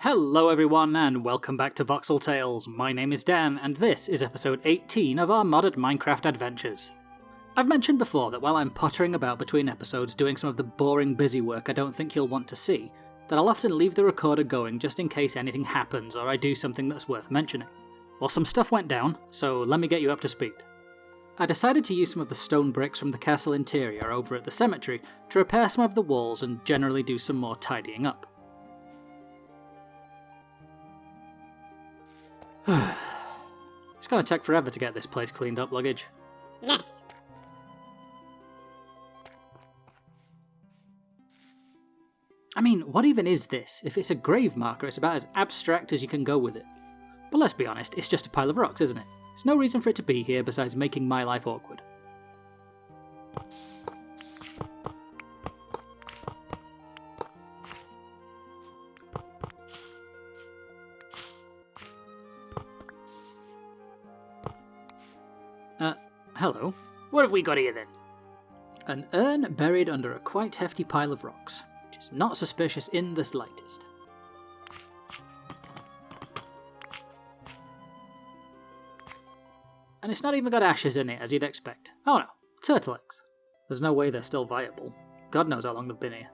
Hello everyone and welcome back to Voxel Tales. My name is Dan and this is episode 18 of our modded Minecraft adventures. I've mentioned before that while I'm pottering about between episodes doing some of the boring busy work I don't think you'll want to see, that I'll often leave the recorder going just in case anything happens or I do something that's worth mentioning. Well, some stuff went down, so let me get you up to speed. I decided to use some of the stone bricks from the castle interior over at the cemetery to repair some of the walls and generally do some more tidying up. It's gonna take forever to get this place cleaned up, Luggage. Yes. I mean, what even is this? If it's a grave marker, it's about as abstract as you can go with it. But let's be honest, it's just a pile of rocks, isn't it? There's no reason for it to be here besides making my life awkward. Hello. What have we got here then? An urn buried under a quite hefty pile of rocks, which is not suspicious in the slightest. And it's not even got ashes in it, as you'd expect. Oh no, turtle eggs. There's no way they're still viable. God knows how long they've been here.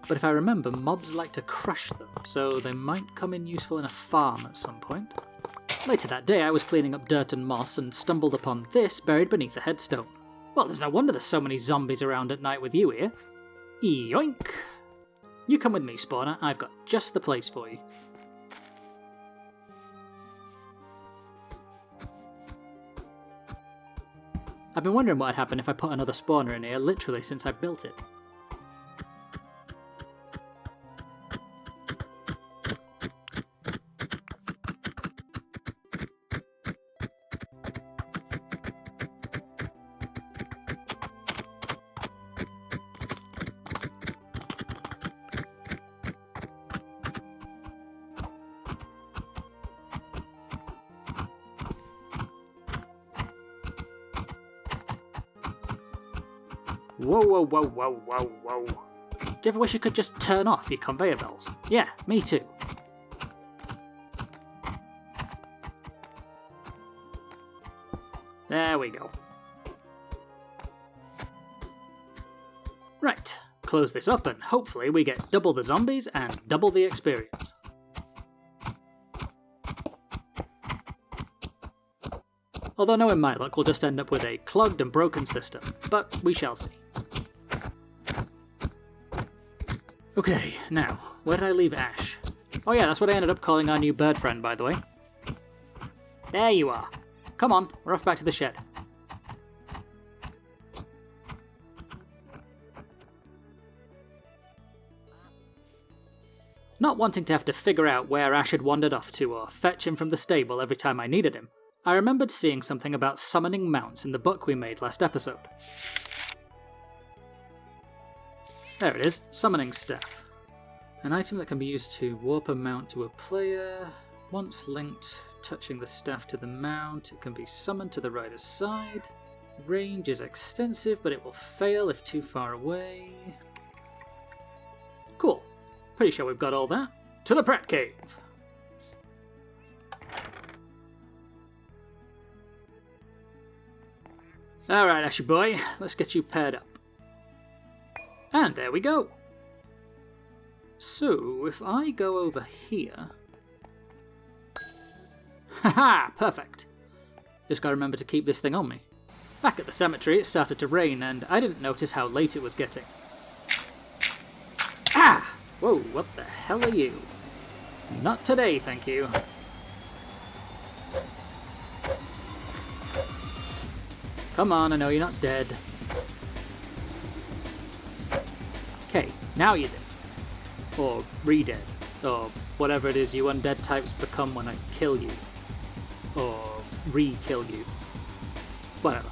But if I remember, mobs like to crush them, so they might come in useful in a farm at some point. Later that day I was cleaning up dirt and moss and stumbled upon this buried beneath a headstone. Well, there's no wonder there's so many zombies around at night with you here. Yoink! You come with me, Spawner, I've got just the place for you. I've been wondering what would happen if I put another spawner in here literally since I built it. Whoa, whoa, whoa, whoa, whoa, whoa. Do you ever wish you could just turn off your conveyor belts? Yeah, me too. There we go. Right, close this up and hopefully we get double the zombies and double the experience. Although knowing my luck, we'll just end up with a clogged and broken system, but we shall see. Okay, now, where did I leave Ash? Oh yeah, that's what I ended up calling our new bird friend, by the way. There you are. Come on, we're off back to the shed. Not wanting to have to figure out where Ash had wandered off to or fetch him from the stable every time I needed him, I remembered seeing something about summoning mounts in the book we made last episode. There it is, Summoning Staff. An item that can be used to warp a mount to a player. Once linked, touching the staff to the mount, it can be summoned to the rider's side. Range is extensive, but it will fail if too far away. Cool. Pretty sure we've got all that. To the Pratt Cave! Alright, Ashy boy, let's get you paired up. And there we go. So, if I go over here... Haha, perfect. Just gotta remember to keep this thing on me. Back at the cemetery it started to rain and I didn't notice how late it was getting. Ah! Whoa, what the hell are you? Not today, thank you. Come on, I know you're not dead. Okay, now you're dead. Or re-dead. Or whatever it is you undead types become when I kill you. Or re-kill you. Whatever.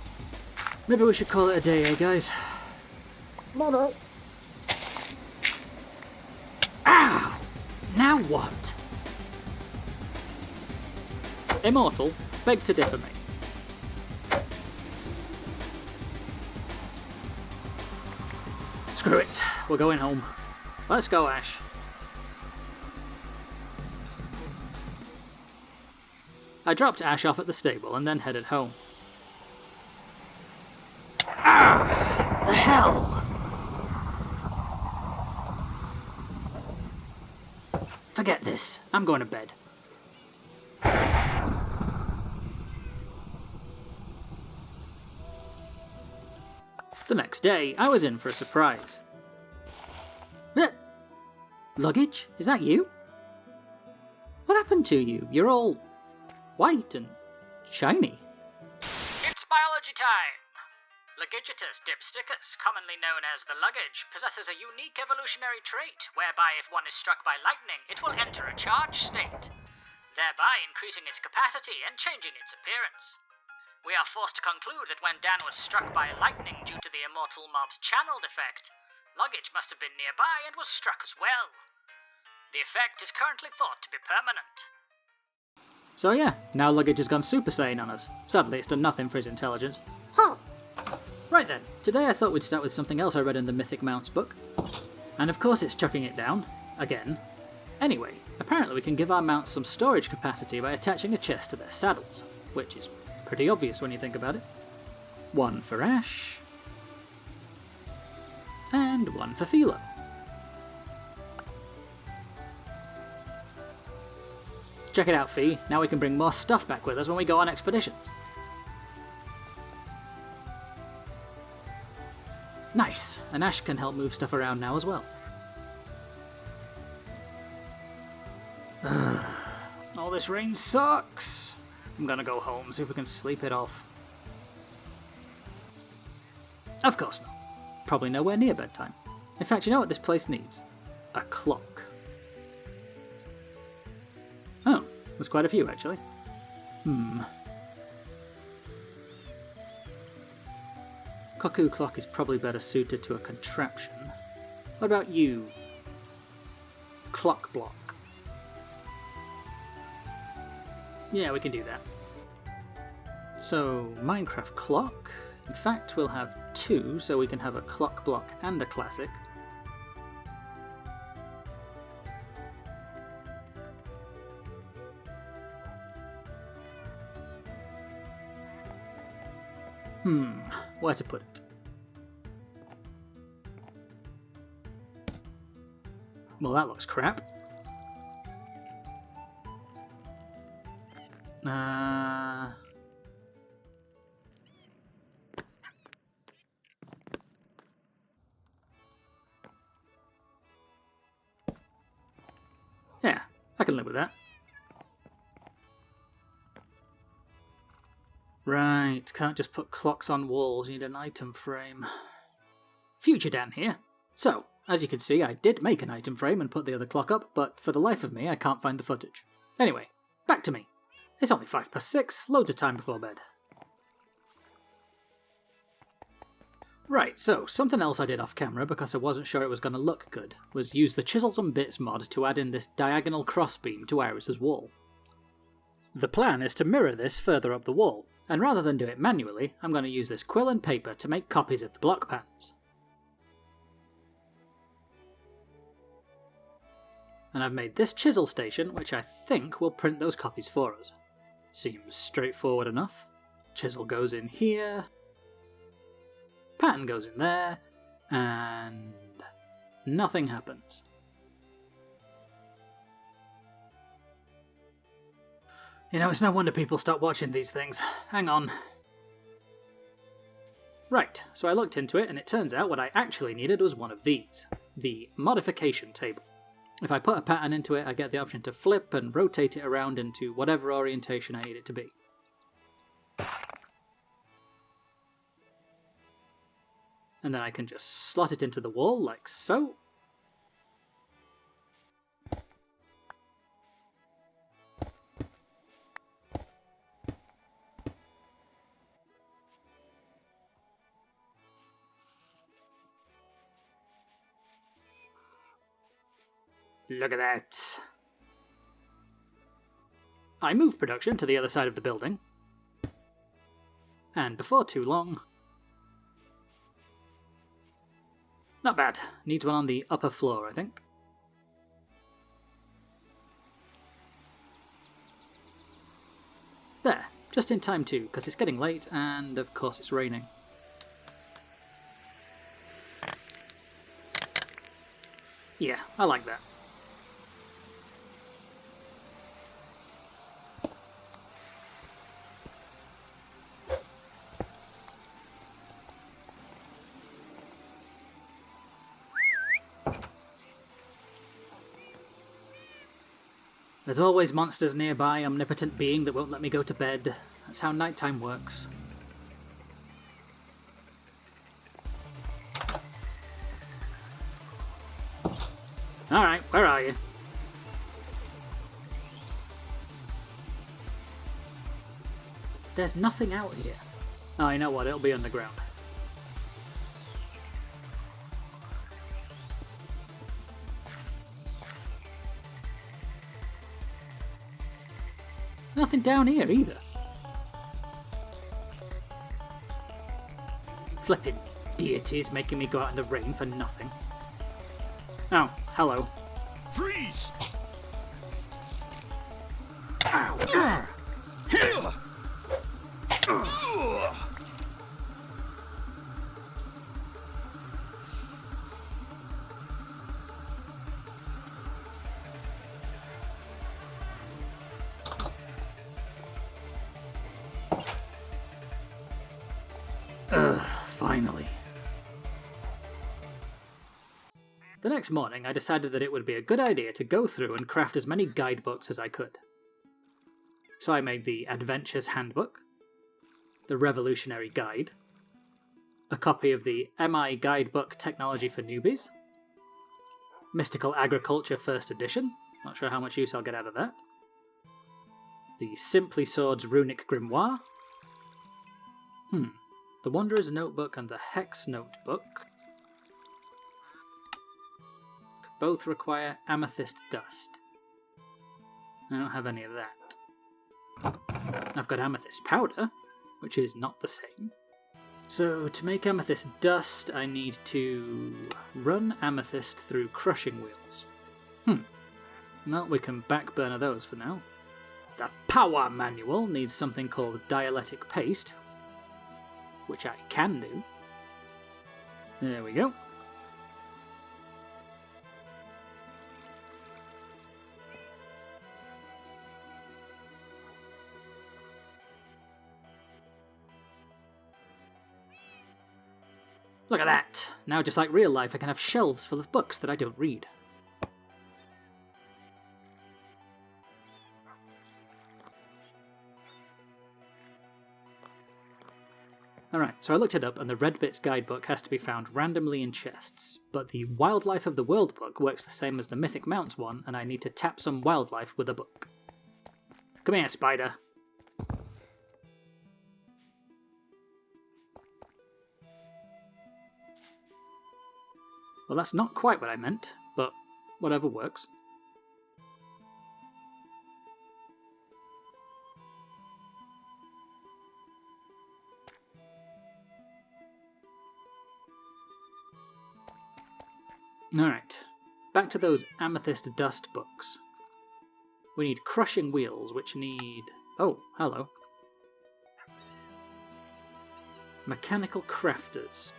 Maybe we should call it a day, eh guys? Maybe. Ow! Now what? Immortal, beg to differ, mate. Screw it, we're going home. Let's go, Ash. I dropped Ash off at the stable and then headed home. Ah! The hell! Forget this. I'm going to bed. The next day, I was in for a surprise. Luggage? Is that you? What happened to you? You're all white and shiny. It's biology time! Lugigitus dipsticus, commonly known as the luggage, possesses a unique evolutionary trait whereby if one is struck by lightning, it will enter a charged state, thereby increasing its capacity and changing its appearance. We are forced to conclude that when Dan was struck by lightning due to the immortal mob's channeled effect, Luggage must have been nearby and was struck as well. The effect is currently thought to be permanent. So yeah, now Luggage has gone Super Saiyan on us. Sadly, it's done nothing for his intelligence. Huh. Right then, today I thought we'd start with something else I read in the Mythic Mounts book. And of course it's chucking it down. Again. Anyway, apparently we can give our mounts some storage capacity by attaching a chest to their saddles, which is pretty obvious when you think about it. One for Ash. And one for Philo. Check it out, Fee. Now we can bring more stuff back with us when we go on expeditions. Nice, and Ash can help move stuff around now as well. All this rain sucks. I'm gonna go home, see if we can sleep it off. Of course not. Probably nowhere near bedtime. In fact, you know what this place needs? A clock. Oh, there's quite a few actually. Cuckoo clock is probably better suited to a contraption. What about you? Clock block. Yeah, we can do that. So, Minecraft clock. In fact, we'll have two, so we can have a clock block and a classic. Where to put it? Well, that looks crap. Yeah, I can live with that. Right, can't just put clocks on walls, you need an item frame. Future Dan here. So, as you can see, I did make an item frame and put the other clock up, but for the life of me, I can't find the footage. Anyway, back to me. It's only 6:05, loads of time before bed. Right, so something else I did off camera because I wasn't sure it was going to look good was use the Chisels and Bits mod to add in this diagonal crossbeam to Iris's wall. The plan is to mirror this further up the wall, and rather than do it manually, I'm going to use this quill and paper to make copies of the block patterns. And I've made this chisel station, which I think will print those copies for us. Seems straightforward enough. Chisel goes in here, pattern goes in there, and nothing happens. You know, it's no wonder people stop watching these things. Hang on. Right, so I looked into it, and it turns out what I actually needed was one of these. The modification table. If I put a pattern into it, I get the option to flip and rotate it around into whatever orientation I need it to be. And then I can just slot it into the wall, like so. Look at that. I moved production to the other side of the building. And before too long... Not bad. Needs one on the upper floor, I think. There, just in time too, because it's getting late and of course it's raining. Yeah, I like that. There's always monsters nearby, omnipotent being that won't let me go to bed. That's how nighttime works. Alright, where are you? There's nothing out here. Oh, you know what? It'll be underground. Nothing down here either. Flippin' deities making me go out in the rain for nothing. Oh, hello. Freeze! Ow. Finally. The next morning, I decided that it would be a good idea to go through and craft as many guidebooks as I could. So I made the Adventures Handbook, the Revolutionary Guide, a copy of the MI Guidebook Technology for Newbies, Mystical Agriculture First Edition, not sure how much use I'll get out of that, the Simply Swords Runic Grimoire, the Wanderer's Notebook and the Hex Notebook both require amethyst dust. I don't have any of that. I've got amethyst powder, which is not the same. So to make amethyst dust, I need to run amethyst through crushing wheels. Well, we can backburner those for now. The power manual needs something called dialectic paste, which I can do. There we go. Look at that! Now, just like real life, I can have shelves full of books that I don't read. Alright, so I looked it up, and the Red Bits guidebook has to be found randomly in chests, but the Wildlife of the World book works the same as the Mythic Mounts one, and I need to tap some wildlife with a book. Come here, spider. Well, that's not quite what I meant, but whatever works. Alright, back to those amethyst dust books. We need crushing wheels, which need... oh, hello. Mechanical crafters.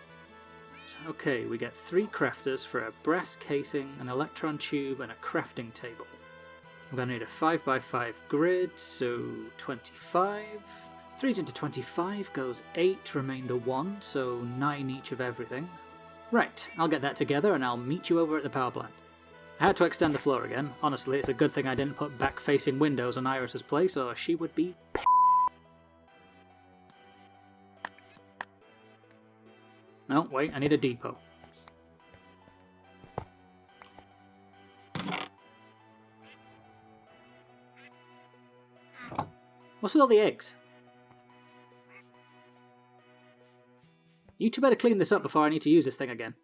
Okay, we get 3 crafters for a brass casing, an electron tube, and a crafting table. I'm going to need a 5x5 grid, so 25. 3 into 25 goes 8, remainder 1, so 9 each of everything. Right, I'll get that together and I'll meet you over at the power plant. I had to extend the floor again. Honestly, it's a good thing I didn't put back-facing windows on Iris's place, or she would be Oh, wait, I need a depot. What's with all the eggs? You two better clean this up before I need to use this thing again.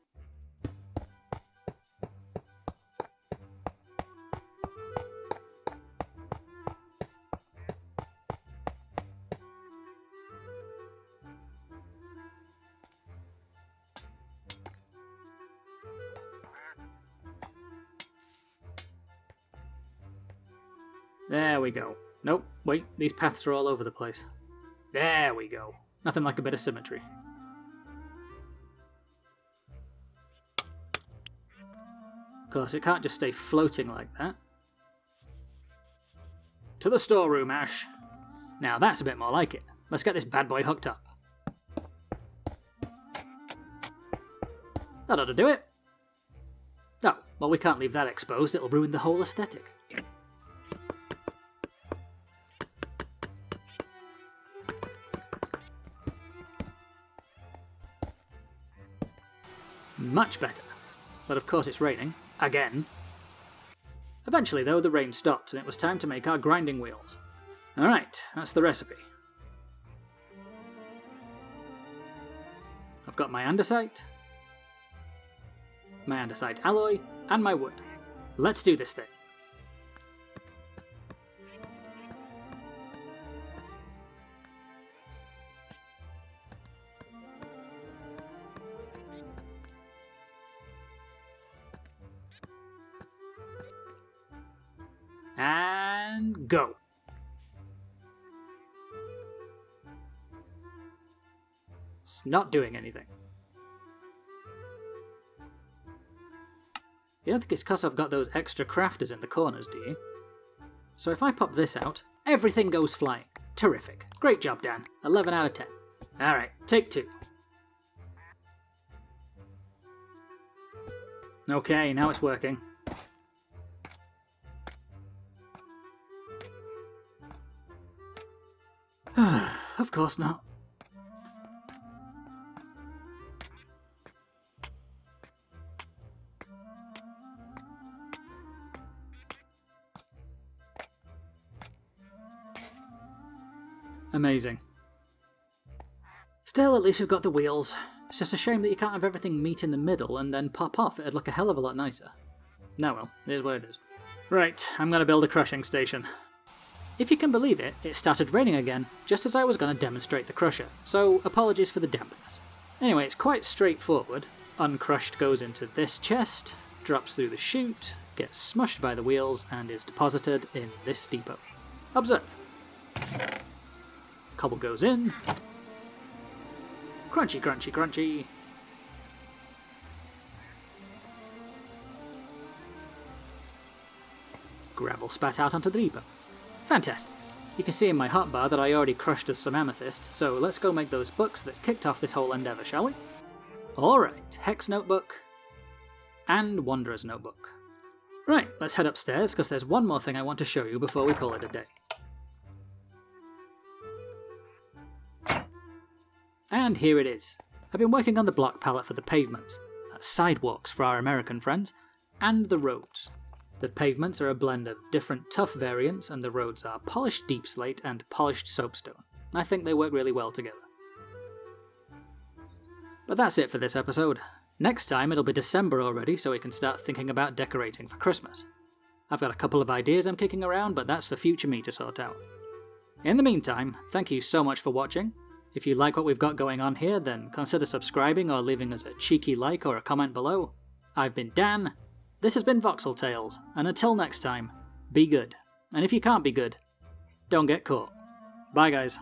There we go. Nope, wait, these paths are all over the place. There we go. Nothing like a bit of symmetry. Of course, it can't just stay floating like that. To the storeroom, Ash. Now that's a bit more like it. Let's get this bad boy hooked up. That ought to do it. Oh, well, we can't leave that exposed. It'll ruin the whole aesthetic. Much better. But of course it's raining. Again. Eventually, though, the rain stopped and it was time to make our grinding wheels. Alright, that's the recipe. I've got my andesite, alloy, and my wood. Let's do this thing. And go. It's not doing anything. You don't think it's because I've got those extra crafters in the corners, do you? So if I pop this out, everything goes flying. Terrific. Great job, Dan. 11 out of 10. Alright, take 2. Okay, now it's working. Of course not. Amazing. Still, at least we've got the wheels. It's just a shame that you can't have everything meet in the middle and then pop off. It'd look a hell of a lot nicer. No, well, it is what it is. Right, I'm going to build a crushing station. If you can believe it, it started raining again, just as I was going to demonstrate the crusher, so apologies for the dampness. Anyway, it's quite straightforward. Uncrushed goes into this chest, drops through the chute, gets smushed by the wheels, and is deposited in this depot. Observe. Cobble goes in. Crunchy, crunchy, crunchy. Gravel spat out onto the depot. Fantastic. You can see in my hotbar that I already crushed us some amethyst, so let's go make those books that kicked off this whole endeavour, shall we? Alright, Hex Notebook and Wanderer's Notebook. Right, let's head upstairs, because there's one more thing I want to show you before we call it a day. And here it is. I've been working on the block palette for the pavements, that's sidewalks for our American friends, and the roads. The pavements are a blend of different tough variants, and the roads are polished deep slate and polished soapstone. I think they work really well together. But that's it for this episode. Next time it'll be December already, so we can start thinking about decorating for Christmas. I've got a couple of ideas I'm kicking around, but that's for future me to sort out. In the meantime, thank you so much for watching. If you like what we've got going on here, then consider subscribing or leaving us a cheeky like or a comment below. I've been Dan. This has been Voxel Tales, and until next time, be good. And if you can't be good, don't get caught. Bye guys.